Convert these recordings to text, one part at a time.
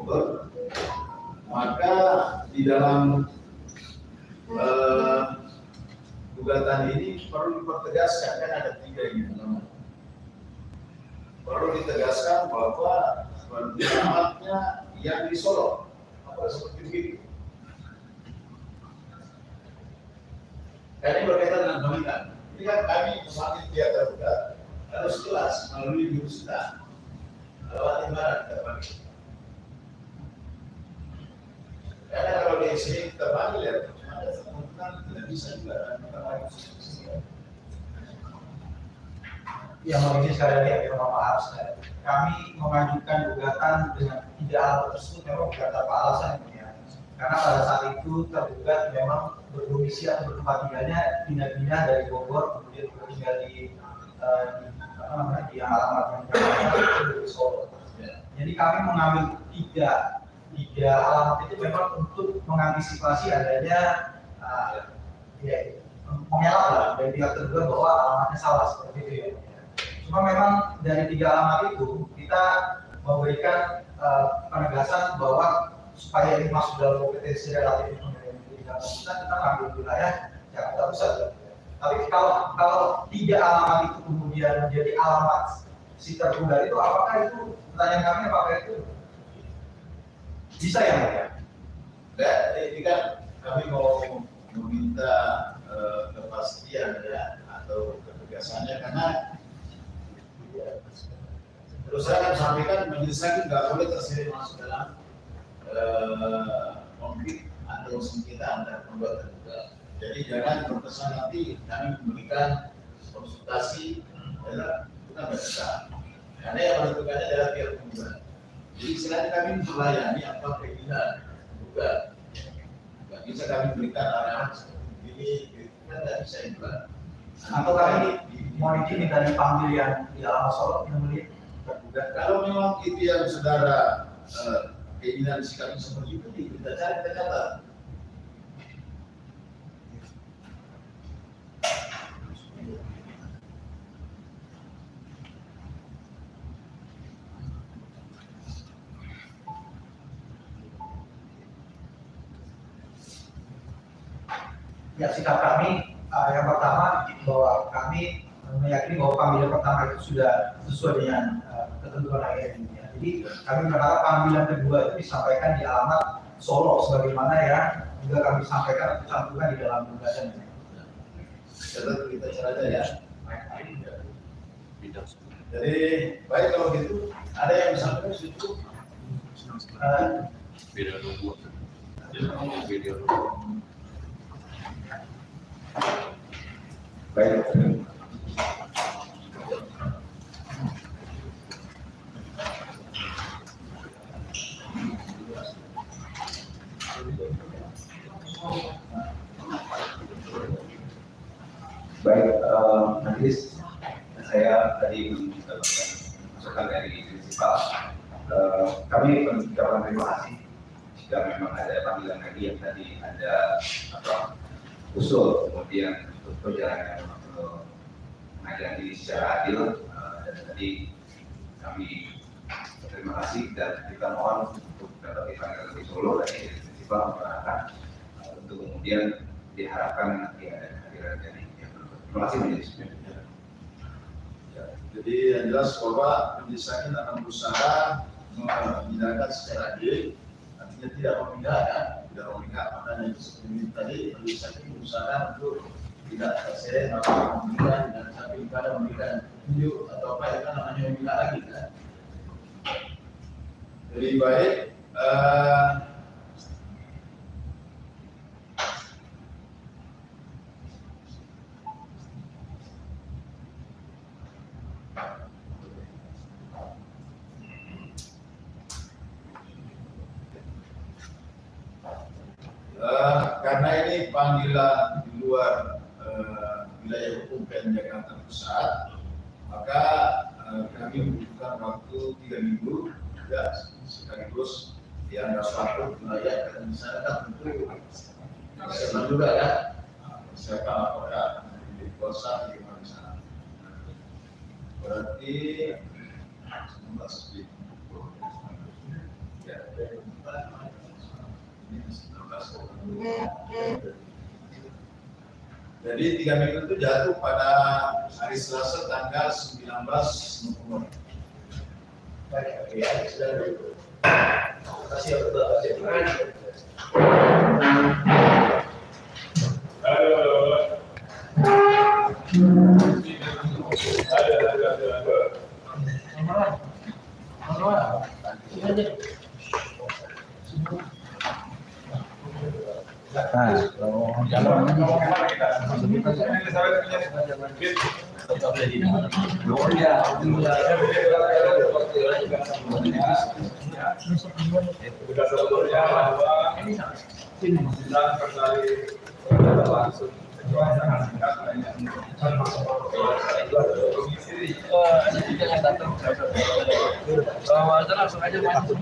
Bogor, maka di dalam gugatan ini perlu dipertegaskan, kan ada 3 ini. Perlu ditegaskan bahwa alamatnya yang di Solo, apa seperti itu. Ini berkaitan dengan pemilihan. Ini kan kami semakin dia terbuka harus jelas melalui jurus kita. Lewat ibarat kita panggil. Karena kalau di sini kita panggil ya, ada kemungkinan tidak bisa juga kan kita panggil. Yang mengisi sekali lagi ya, Bapak Harus. Kami mengajukan gugatan dengan 3 hal tersebut memang bukan tanpa alasan ya. Karena pada saat itu tergugat memang berdomisili atau bertempat tinggalnya pindah-pindah dari Bogor kemudian tinggal di alamat yang berbeda di Solo. Jadi kami mengambil 3 alamat itu memang untuk mengantisipasi adanya mengelak lah dari pihak terduga bahwa alamatnya salah seperti itu ya. Cuma memang dari 3 alamat itu kita memberikan penegasan bahwa supaya ini masuk dalam kompetensi relatif kita ambil wilayah Jakarta Pusat. Tapi kalau 3 alamat itu kemudian menjadi alamat si terduga itu, apakah itu pertanyaan kami apakah itu bisa ya Pak? Ya, ini kan kami mau meminta kepastian ya atau ketegasannya karena terus saya akan sampaikan majelis hakim nggak boleh terseret masuk dalam konflik atau sengketa antar pembuat terduga. Jadi jangan terkesan nanti kami memberikan konsultasi adalah bukan besar. Karena yang menentukannya adalah pihak penggugat. Jadi selain kami melayani apa keinginan juga, nggak bisa kami berikan arahan seperti ini, kita nggak bisa juga. Atau kami mohon izin minta dipanggil yang di alamat Solo yang mulia tergugat. Kalau memang itu yang saudara keinginan sikap seperti itu, kita cari kata. Ya, sikap kami yang pertama bahwa kami meyakini bahwa panggilan pertama itu sudah sesuai dengan ketentuan AIN. Jadi kami berharap panggilan kedua itu disampaikan di alamat Solo sebagaimana ya juga kami sampaikan atau cantumkan di dalam gugatan ini. Kita caranya ya. Jadi baik kalau gitu ada yang disampaikan situ. Beda dua. Beda. Baik. Baik, majelis saya tadi mendapatkan masukan dari prinsipal. Kami mengucapkan terima kasih jika memang ada panggilan lagi yang tadi ada usul kemudian untuk perjalanan pengadilan ini secara adil dan tadi kami terima kasih dan kita mohon untuk dapat dipanggil lebih Solo dari prinsipal menggunakan untuk kemudian diharapkan nanti ada kehadiran dari terima kasih majelis. Jadi yang jelas bahwa majelis hakim akan berusaha memindahkan secara adil, artinya tidak memindahkan, makanya itu seperti tadi majelis hakim berusaha untuk tidak terseret atau memberikan dan sampai pada memberikan tunjuk atau apa yang namanya memindah lagi kan. Jadi baik. Karena ini panggilan di luar wilayah hukum PN Jakarta Pusat, maka kami membutuhkan waktu 3 minggu ya, sekaligus dianggap waktu wilayah dan misalnya kan tentu persiapan juga ya, persiapan apakah di kuasa di mana sana. Berarti 19 ya. Jadi 3 minggu itu jatuh pada hari Selasa tanggal 19 November. Baik, sudah. Terima kasih ya, Bapak. Langsung aja masuk.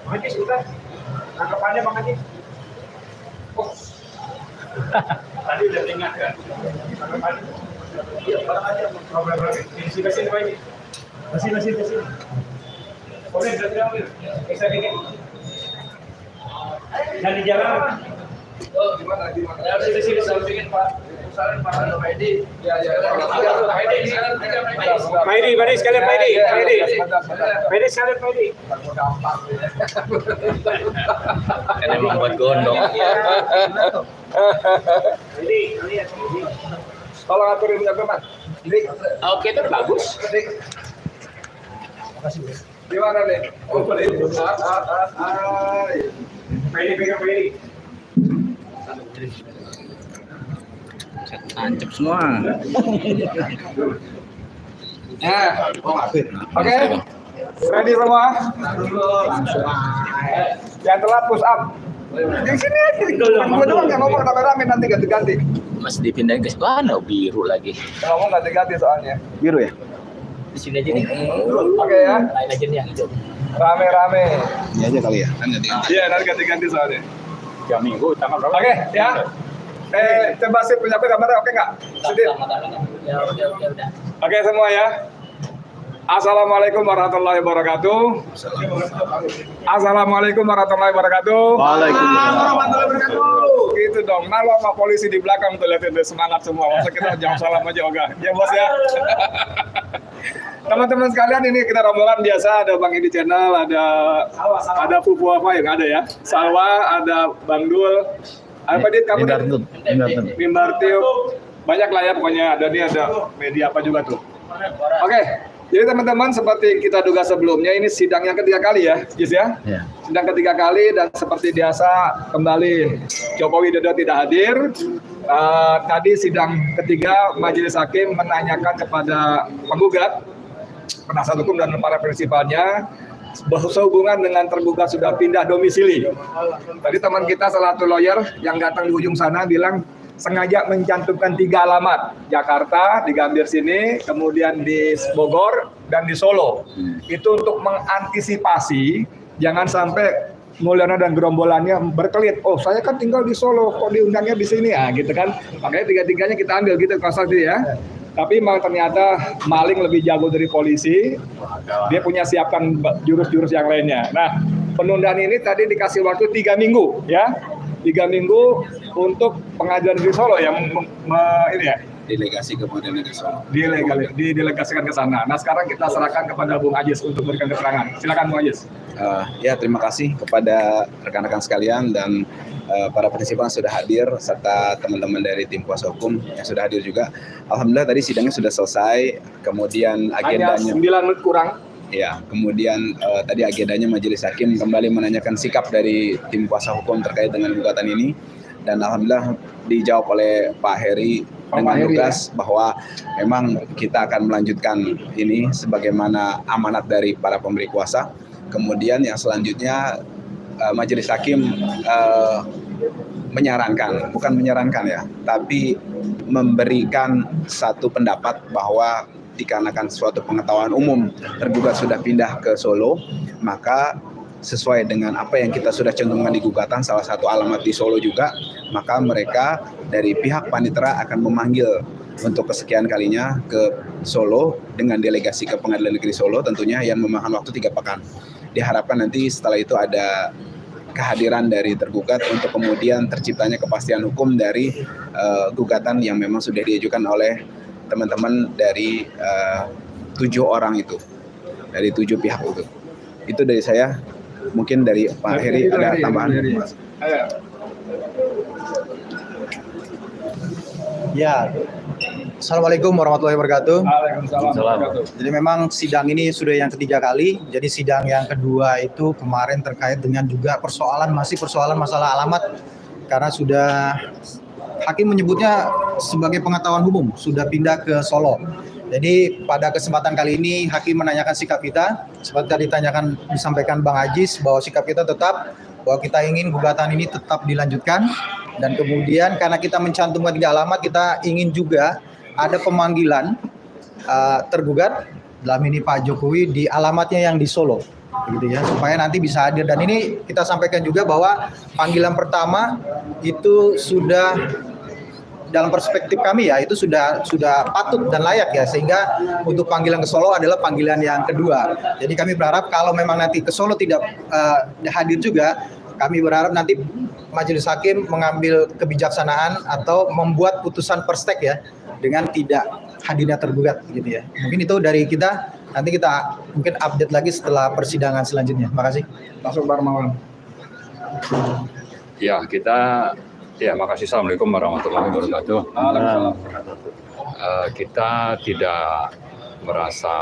Haji sudah. Tanggapannya Bang Haji. Tadi udah diingatkan. Tanggapannya. Iya, Bang Haji. Sini Pak. Masih. Boleh berapa? Bisa dikit. Dan di jalan. Oh, gimana? Ya, sini sampingin Pak. Saling Pak Edi. Ya. Pak Edi sekalian Pak Edi. Sekalian Pak Edi. Ini membuat gondong. Ini. Tolong aturin jaga Mas. Oke, itu udah bagus. Makasih, Bos. Gimana nih? Oh, boleh. Pegang Pak Edi. Tancap semua. Oke. Ready semua? Yang telat push up. Di sini aja. Gue doang yang ngomong rame-rame, nanti ganti-ganti. Masih dipindahin ke mana biru lagi. Yang ngomong ganti-ganti soalnya. Biru ya? Di sini aja nih. Oke ya. Lain aja nih yang hijau. Rame-rame. Ini aja kali ya, kan ganti. Iya, nanti ganti-ganti soalnya. 3 minggu tanggal berapa? Oke, ya. Coba sih punya gambarnya oke nggak? Sedih. Ya udah. Oke semua ya. Assalamualaikum warahmatullahi wabarakatuh. Assalamualaikum warahmatullahi wabarakatuh. Waalaikumsalam warahmatullahi wabarakatuh. Gitu dong. Nah, lo sama polisi di belakang tuh liatin deh, semangat semua. Masa kita jam salam aja Oga. Ya bos ya. Teman-teman sekalian, ini kita rombongan biasa, ada Bang Edi Channel, ada Pupu apa yang ada ya. Salwa, ada Bang Dul. Apa Dit kamu? Mimbar Tiup. Banyak lah ya pokoknya, ada media apa juga tuh. Oke. Jadi teman-teman, seperti kita duga sebelumnya, ini sidang yang ketiga kali ya, Jis ya? Ya. Sidang ketiga kali, dan seperti biasa kembali Jokowi Dodo tidak hadir. Tadi sidang ketiga, Majelis Hakim menanyakan kepada penggugat, penasihat hukum dan para prinsipalnya, sehubungan dengan tergugat sudah pindah domisili. Tadi teman kita salah satu lawyer yang datang di ujung sana bilang, sengaja mencantumkan 3 alamat, Jakarta, di Gambir sini, kemudian di Bogor, dan di Solo. Itu untuk mengantisipasi, jangan sampai Mulyana dan gerombolannya berkelit. Oh, saya kan tinggal di Solo, kok diundangnya di sini ya, gitu kan. Makanya 3-3-nya kita ambil gitu, konsultasi ya. Tapi memang ternyata maling lebih jago dari polisi, dia punya siapkan jurus-jurus yang lainnya. Nah, penundaan ini tadi dikasih waktu 3 minggu, ya. 3 minggu untuk pengadilan di Solo yang ini ya, Delegasi ke Pengadilan Negeri Solo. didelegasikan ke sana. Nah, sekarang kita serahkan kepada Bung Ajis untuk memberikan keterangan. Silakan Bung Ajis. Ya, terima kasih kepada rekan-rekan sekalian dan para prinsipal yang sudah hadir serta teman-teman dari tim kuasa hukum yang sudah hadir juga. Alhamdulillah tadi sidangnya sudah selesai. Kemudian agendanya Hanya 9 menit kurang. Ya, kemudian tadi agendanya Majelis Hakim kembali menanyakan sikap dari tim kuasa hukum terkait dengan gugatan ini, dan alhamdulillah dijawab oleh Pak Heri dengan tegas bahwa memang kita akan melanjutkan ini sebagaimana amanat dari para pemberi kuasa. Kemudian yang selanjutnya Majelis Hakim bukan menyarankan ya, tapi memberikan satu pendapat bahwa dikarenakan suatu pengetahuan umum tergugat sudah pindah ke Solo, maka sesuai dengan apa yang kita sudah cantumkan di gugatan, salah satu alamat di Solo juga, maka mereka dari pihak panitera akan memanggil untuk kesekian kalinya ke Solo dengan delegasi ke Pengadilan Negeri Solo tentunya yang memakan waktu 3 pekan. Diharapkan nanti setelah itu ada kehadiran dari tergugat untuk kemudian terciptanya kepastian hukum dari gugatan yang memang sudah diajukan oleh teman-teman dari 7 orang itu, dari 7 pihak itu. Itu dari saya. Mungkin dari Pak Heri ada tambahan. Ya, Assalamualaikum warahmatullahi wabarakatuh. Waalaikumsalam. Jadi memang sidang ini sudah yang ketiga kali. Jadi sidang yang kedua itu kemarin terkait dengan juga masih persoalan masalah alamat, karena sudah hakim menyebutnya sebagai pengetahuan umum, sudah pindah ke Solo. Jadi pada kesempatan kali ini hakim menanyakan sikap kita, seperti tadi disampaikan Bang Ajis bahwa sikap kita tetap bahwa kita ingin gugatan ini tetap dilanjutkan, dan kemudian karena kita mencantumkan 3 alamat, kita ingin juga ada pemanggilan tergugat dalam ini Pak Jokowi di alamatnya yang di Solo, begitu ya, supaya nanti bisa hadir. Dan ini kita sampaikan juga bahwa panggilan pertama itu sudah dalam perspektif kami ya itu sudah patut dan layak ya, sehingga untuk panggilan ke Solo adalah panggilan yang kedua. Jadi kami berharap kalau memang nanti ke Solo tidak hadir juga, kami berharap nanti majelis hakim mengambil kebijaksanaan atau membuat putusan perstek ya dengan tidak hadirnya tergugat gitu ya. Mungkin itu dari kita, nanti kita mungkin update lagi setelah persidangan selanjutnya. Terima kasih. Langsung Barmawan. Ya, makasih. Assalamualaikum warahmatullahi wabarakatuh. Kita tidak merasa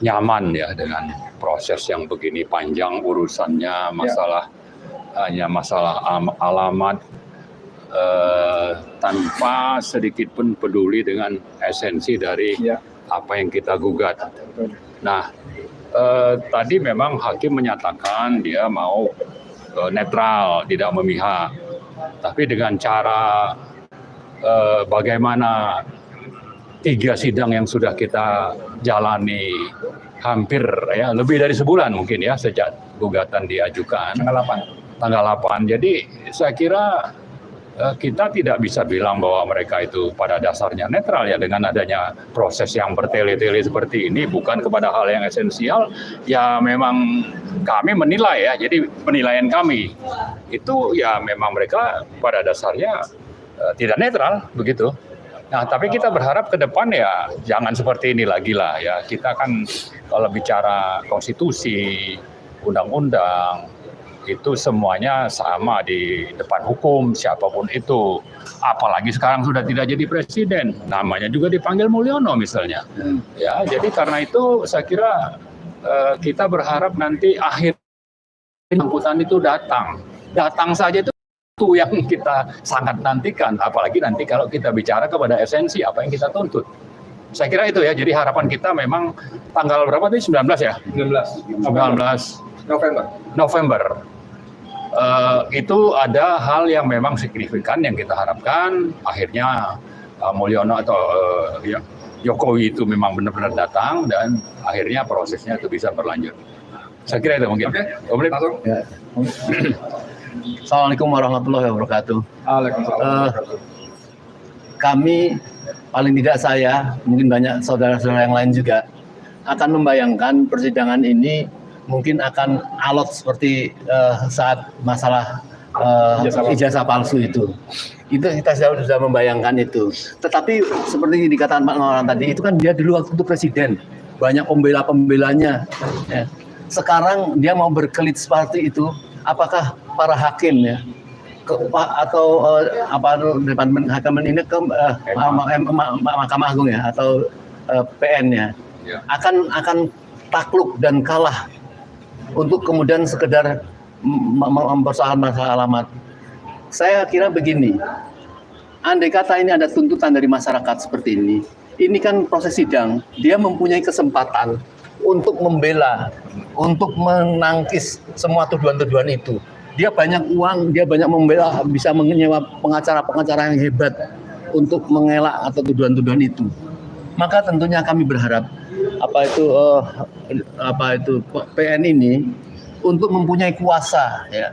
nyaman ya dengan proses yang begini panjang urusannya, hanya masalah alamat, tanpa sedikit pun peduli dengan esensi dari apa yang kita gugat. Nah, tadi memang hakim menyatakan dia mau netral, tidak memihak. Tapi dengan cara bagaimana 3 sidang yang sudah kita jalani hampir ya lebih dari sebulan mungkin ya sejak gugatan diajukan tanggal 8. Jadi saya kira kita tidak bisa bilang bahwa mereka itu pada dasarnya netral ya, dengan adanya proses yang bertele-tele seperti ini bukan kepada hal yang esensial ya. Memang kami menilai ya, jadi penilaian kami itu ya memang mereka pada dasarnya tidak netral begitu. Nah, tapi kita berharap ke depan ya jangan seperti ini lagi lah ya. Kita kan kalau bicara konstitusi, undang-undang, itu semuanya sama di depan hukum siapapun itu. Apalagi sekarang sudah tidak jadi presiden, namanya juga dipanggil Mulyono misalnya. Ya, jadi karena itu saya kira kita berharap nanti akhir angkutan itu datang saja itu yang kita sangat nantikan. Apalagi nanti kalau kita bicara kepada esensi apa yang kita tuntut. Saya kira itu ya. Jadi harapan kita memang tanggal berapa tadi? 19 ya? 19 November. Itu ada hal yang memang signifikan yang kita harapkan akhirnya Mulyono atau Jokowi itu memang benar-benar datang dan akhirnya prosesnya itu bisa berlanjut. Saya kira itu mungkin. Oke, langsung. Ya. Assalamualaikum warahmatullahi wabarakatuh. Kami, paling tidak saya, mungkin banyak saudara-saudara yang lain juga akan membayangkan persidangan ini mungkin akan alot seperti saat masalah ijazah palsu itu. Itu kita sudah membayangkan itu. Tetapi seperti dikatakan Pak Nolan tadi, itu kan dia dulu waktu itu presiden, banyak pembela-pembelanya. Ya. Sekarang dia mau berkelit seperti itu, apakah para hakim ya atau departemen hakim ini ke Mahkamah Agung ya atau PN ya akan takluk dan kalah untuk kemudian sekedar mempersoalkan masalah alamat. Saya kira begini, andai kata ini ada tuntutan dari masyarakat seperti ini kan proses sidang, dia mempunyai kesempatan untuk membela, untuk menangkis semua tuduhan-tuduhan itu. Dia banyak uang, dia banyak membela, bisa menyewa pengacara-pengacara yang hebat untuk mengelak atau tuduhan-tuduhan itu. Maka tentunya kami berharap apa itu PN ini untuk mempunyai kuasa ya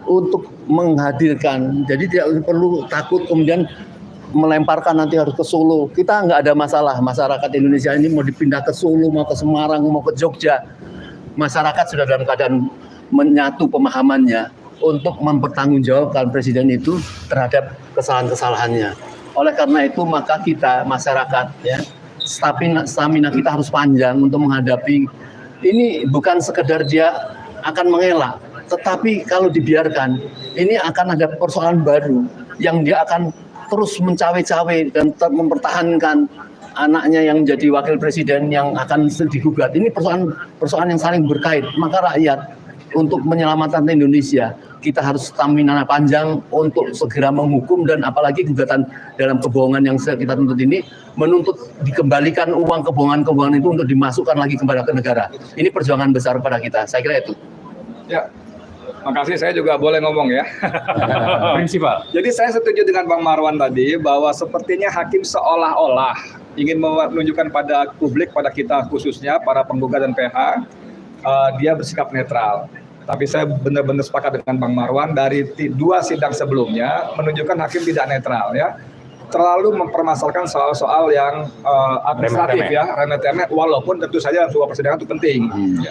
untuk menghadirkan. Jadi tidak perlu takut kemudian melemparkan nanti harus ke Solo. Kita nggak ada masalah, masyarakat Indonesia ini mau dipindah ke Solo, mau ke Semarang, mau ke Jogja. Masyarakat sudah dalam keadaan menyatu pemahamannya untuk mempertanggungjawabkan presiden itu terhadap kesalahan-kesalahannya. Oleh karena itu maka kita masyarakat ya stamina kita harus panjang untuk menghadapi ini. Bukan sekedar dia akan mengelak, tetapi kalau dibiarkan ini akan ada persoalan baru yang dia akan terus mencawe-cawe dan mempertahankan anaknya yang menjadi wakil presiden yang akan digugat. Ini persoalan yang saling berkait. Maka rakyat untuk menyelamatkan Indonesia kita harus stamina panjang untuk segera menghukum, dan apalagi gugatan dalam kebohongan yang kita tuntut ini menuntut dikembalikan uang kebohongan-kebohongan itu untuk dimasukkan lagi kembali ke negara. Ini perjuangan besar pada kita. Saya kira itu. Ya, makasih. Saya juga boleh ngomong ya. Prinsipal. Jadi saya setuju dengan Bang Marwan tadi bahwa sepertinya hakim seolah-olah ingin menunjukkan pada publik, pada kita khususnya para penggugat dan PH, dia bersikap netral. Tapi saya benar-benar sepakat dengan Bang Marwan, dari 2 sidang sebelumnya menunjukkan hakim tidak netral ya. Terlalu mempermasalahkan soal-soal yang administratif ya, remeh-temeh, walaupun tentu saja sebuah persidangan itu penting.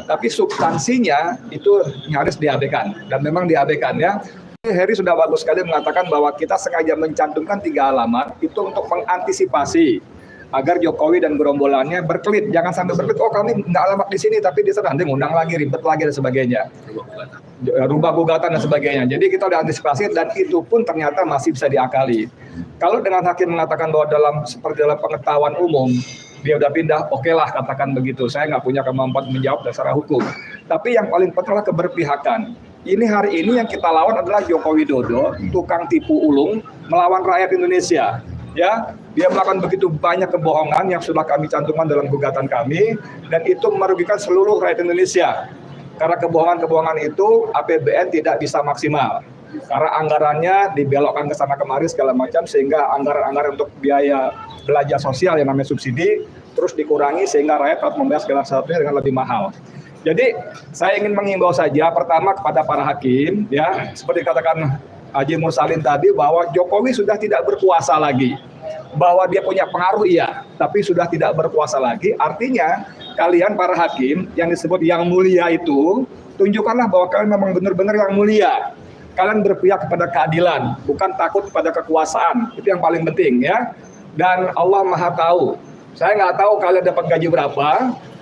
Tapi substansinya itu nyaris diabaikan, dan memang diabaikan ya. Heri sudah bagus sekali mengatakan bahwa kita sengaja mencantumkan 3 alamat itu untuk mengantisipasi agar Jokowi dan gerombolannya berkelit. Jangan sampai berkelit, oh kami nggak alamat di sini, tapi di sana nanti ngundang lagi, ribet lagi dan sebagainya. Rubah gugatan dan sebagainya. Jadi kita udah antisipasi, dan itu pun ternyata masih bisa diakali. Kalau dengan hakim mengatakan bahwa seperti dalam pengetahuan umum, dia udah pindah, oke lah katakan begitu. Saya nggak punya kemampuan menjawab secara hukum. Tapi yang paling penting adalah keberpihakan. Ini hari ini yang kita lawan adalah Joko Widodo, tukang tipu ulung, melawan rakyat Indonesia. Ya, dia melakukan begitu banyak kebohongan yang sudah kami cantumkan dalam gugatan kami, dan itu merugikan seluruh rakyat Indonesia. Karena kebohongan-kebohongan itu APBN tidak bisa maksimal. Karena anggarannya dibelokkan ke sana kemari segala macam, sehingga anggaran-anggaran untuk biaya belanja sosial yang namanya subsidi terus dikurangi, sehingga rakyat harus membayar segala sesuatunya dengan lebih mahal. Jadi saya ingin mengimbau saja pertama kepada para hakim ya, seperti katakan Haji Mursalin tadi, bahwa Jokowi sudah tidak berkuasa lagi. Bahwa dia punya pengaruh iya, tapi sudah tidak berkuasa lagi. Artinya kalian para hakim yang disebut yang mulia itu, tunjukkanlah bahwa kalian memang benar-benar yang mulia. Kalian berpihak kepada keadilan, bukan takut pada kekuasaan. Itu yang paling penting ya. Dan Allah Maha tahu. Saya nggak tahu kalian dapat gaji berapa,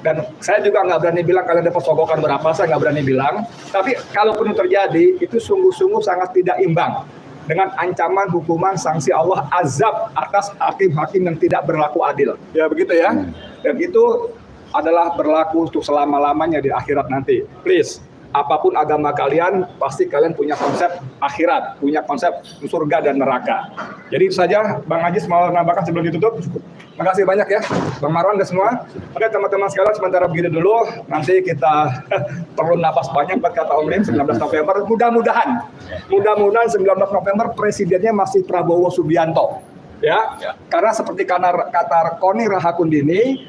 dan saya juga nggak berani bilang kalian dapat sogokan berapa, saya nggak berani bilang. Tapi kalaupun terjadi, itu sungguh-sungguh sangat tidak imbang dengan ancaman hukuman sanksi Allah azab atas hakim-hakim yang tidak berlaku adil. Ya begitu ya. Dan itu adalah berlaku untuk selama-lamanya di akhirat nanti. Please, apapun agama kalian, pasti kalian punya konsep akhirat, punya konsep surga dan neraka. Jadi itu saja, Bang Ajis mau nambahkan sebelum ditutup? Terima kasih banyak ya, Bang Marwan dan semua. Oke teman-teman sekalian, sementara begini dulu, nanti kita perlu napas panjang buat kata Om Lim, 19 November. Mudah-mudahan 19 November presidennya masih Prabowo Subianto. Ya, karena seperti kata Koni Rahakundini,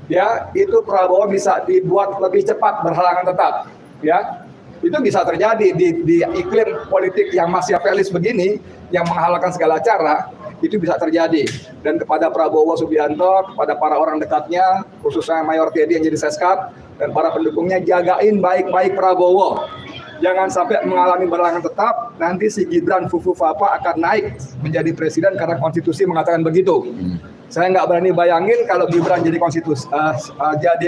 ya itu Prabowo bisa dibuat lebih cepat berhalangan tetap. Ya, itu bisa terjadi di iklim politik yang Machiavellis begini, yang menghalalkan segala cara, itu bisa terjadi. Dan kepada Prabowo Subianto, kepada para orang dekatnya, khususnya Mayor Teddy yang jadi Seskap, dan para pendukungnya, jagain baik-baik Prabowo. Jangan sampai mengalami berhalangan tetap, nanti si Gibran Fufu Fapa akan naik menjadi presiden karena konstitusi mengatakan begitu. Saya nggak berani bayangin kalau Gibran jadi jadi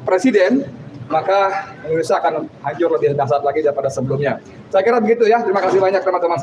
presiden, maka Indonesia akan hancur lebih dahsyat lagi daripada sebelumnya. Saya kira begitu ya. Terima kasih banyak teman-teman.